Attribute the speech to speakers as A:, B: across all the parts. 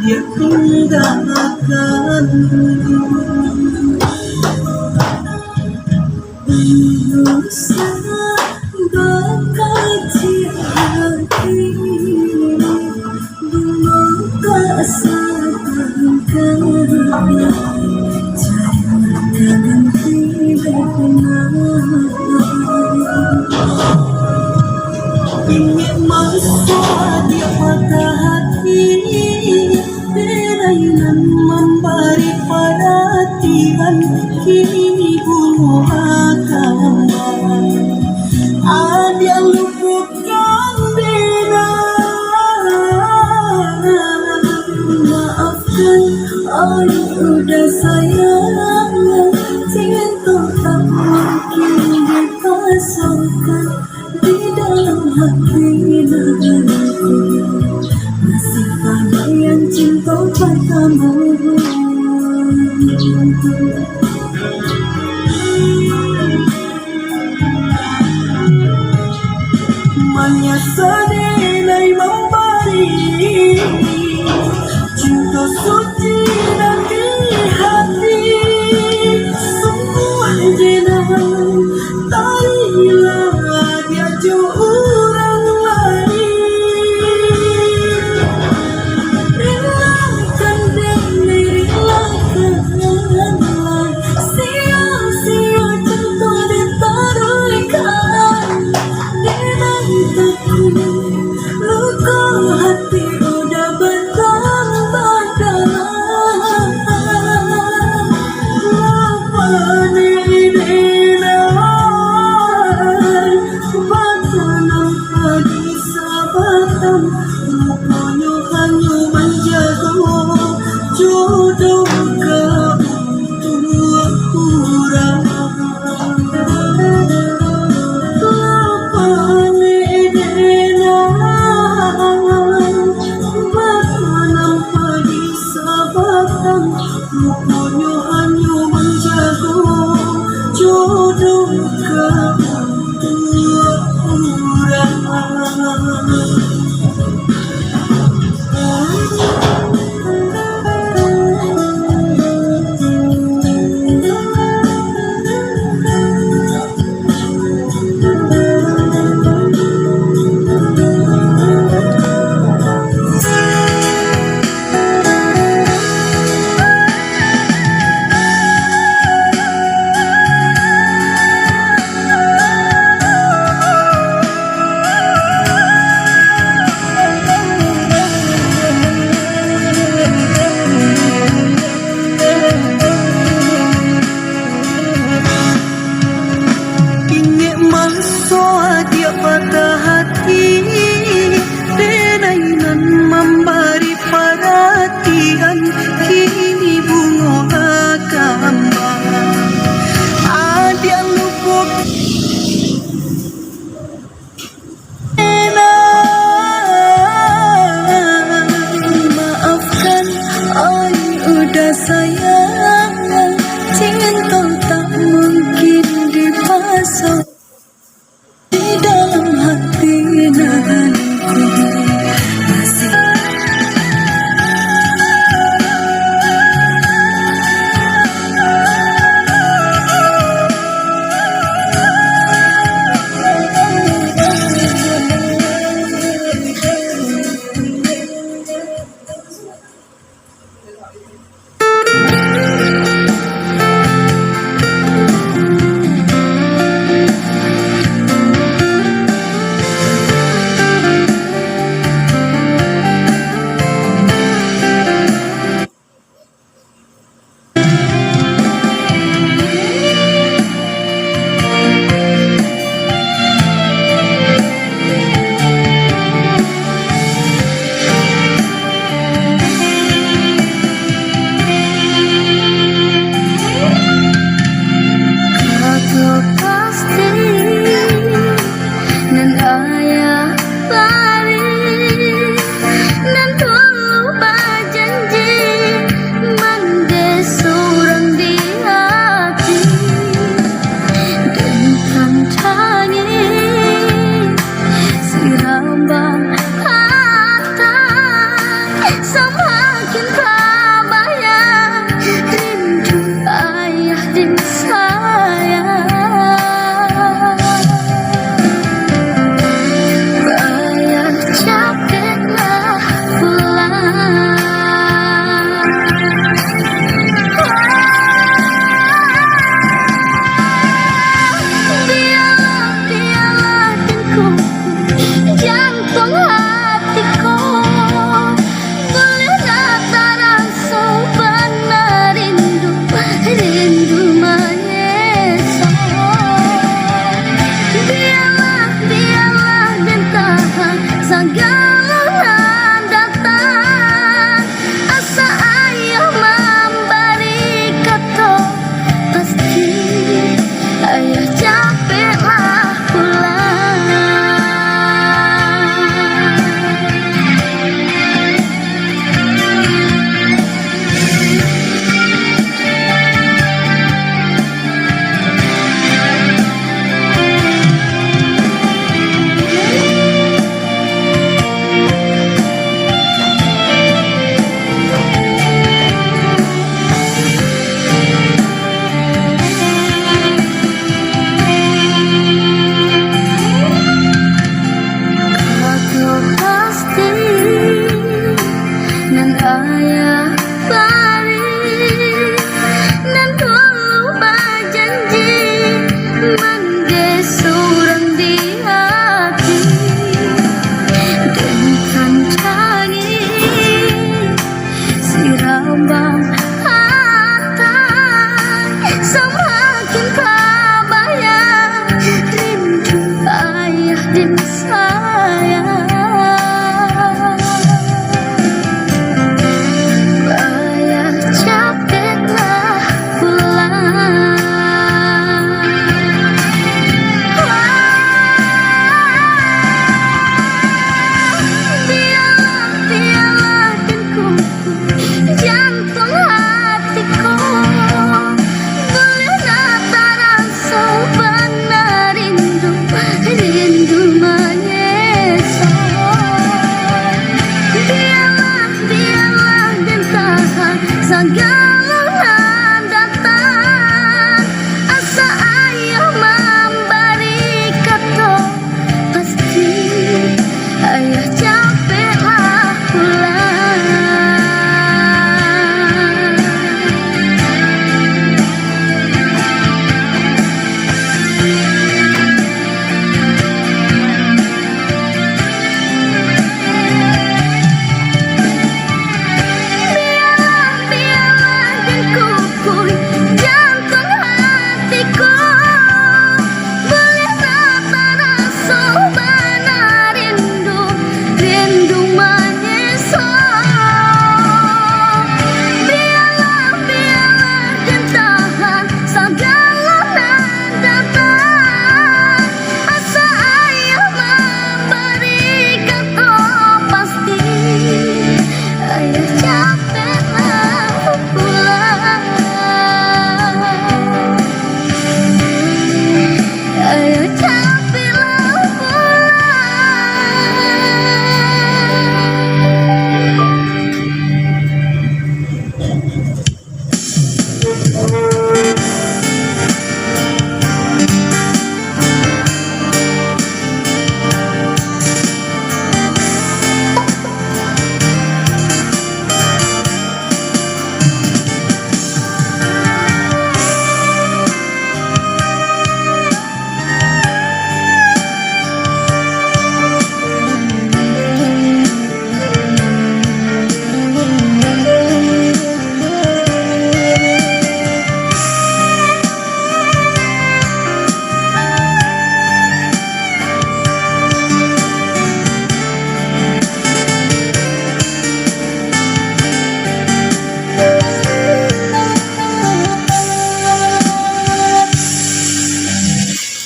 A: dia tinggalkan. Manusia berkaci hati, belum tak sadarkan jangan tidak benar. Ingin maksa dia patah hati, berainan memberi perhatian, kini bunuh agama. Ada luputkan bina, maafkan ayah udah sayang, cinta tak mungkin dipasangkan di dalam hati nanti. Masih ada yang cinta pertama. Menyesal nilai memberi cinta suci dan di hati, semua jenang tarilah dia orang lain. Relakan diri, relakanlah sia-sia cinta ditaruhkan di nantiku. Luka hati udah bertambah dalam. Lapan idinan batanam pagi sabatan, rupanya hanya menjaga jodoh ke dua orang. Lapan idinan batanam pagi sabatan, rupanya hanya menjaga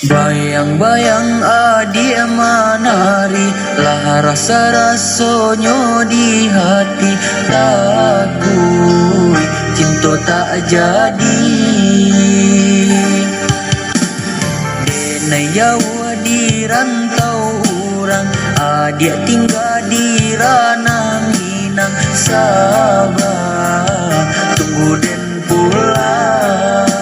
B: Bayang-bayang adik menari, lah rasa-rasanya di hati. Takut cinta tak jadi. Denai jauh di rantau orang, adik tinggal di Ranang Minang. Sabar tunggu den pulang.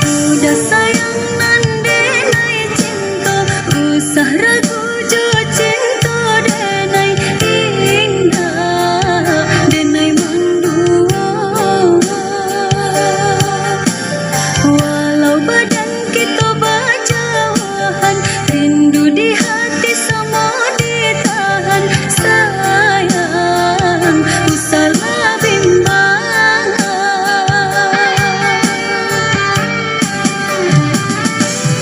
A: Udah sayang nan denai cinta, usah ragu jo cinta denai indah, denai mendua. Walau badan kita berjauhan, rindu di hati sama ditahan. Sayang, usahlah bimbang.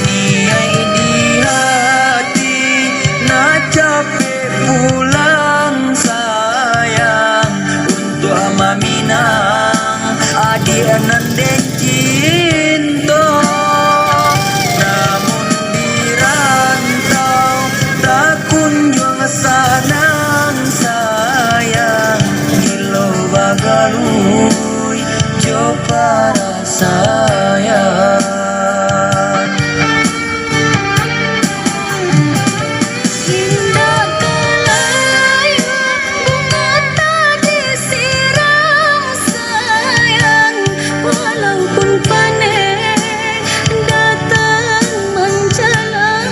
B: Niai di hati nak capek pulang sayang, untuk ama Minang adik nan den cinta. Namun di rantau tak kunjung sanang sayang, gilo bagalui coba sayang.
A: Indah kelayu bunga tak disiram sayang, walaupun panen datang menjelang.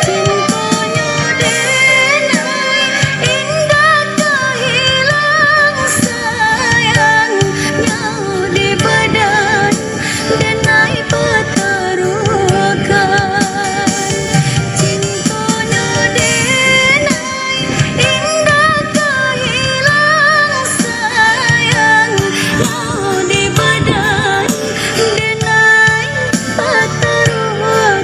A: Cintanya denai indah tak hilang sayang, nyawa di badan denai pertaruhkan. Cintanya denai indah tak hilang sayang, nyawa di badan denai pertaruhkan.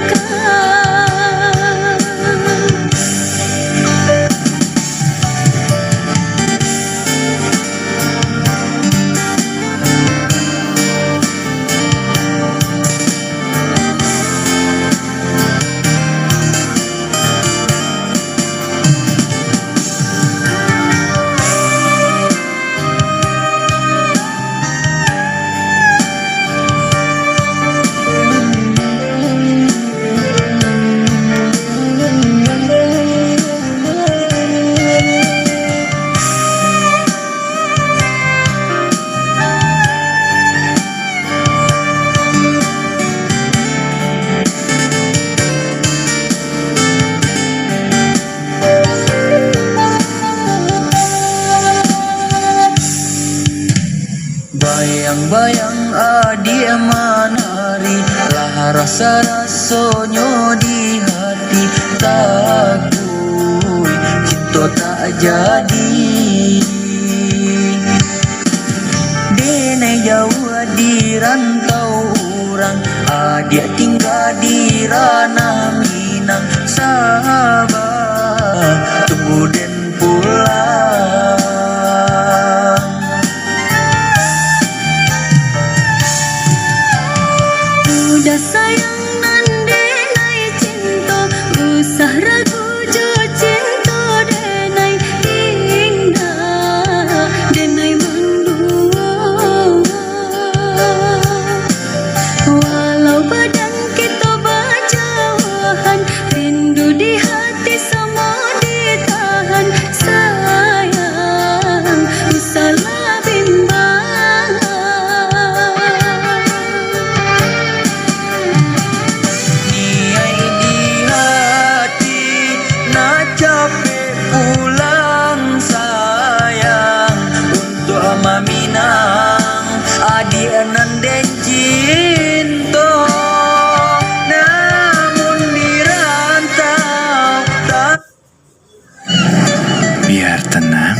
B: Bayang-bayang adik menari, lah rasa-rasanya di hati. Takut cinta tak jadi. Denai jauh di rantau orang, adik tinggal di Ranang Minang. Sabar tunggu den pulang.
A: Udah sayang nan denai cinta, usah ragu jo cinta denai indah, denai mendua. Walau badan kita berjauhan, rindu di hati sama ditahan. Sayang, usahlah bimbang.
B: Niai di hati nak capek pulang sayang, untuk ama Minang adik nan den cinta. Namun di rantau tak.
C: Biar tenang,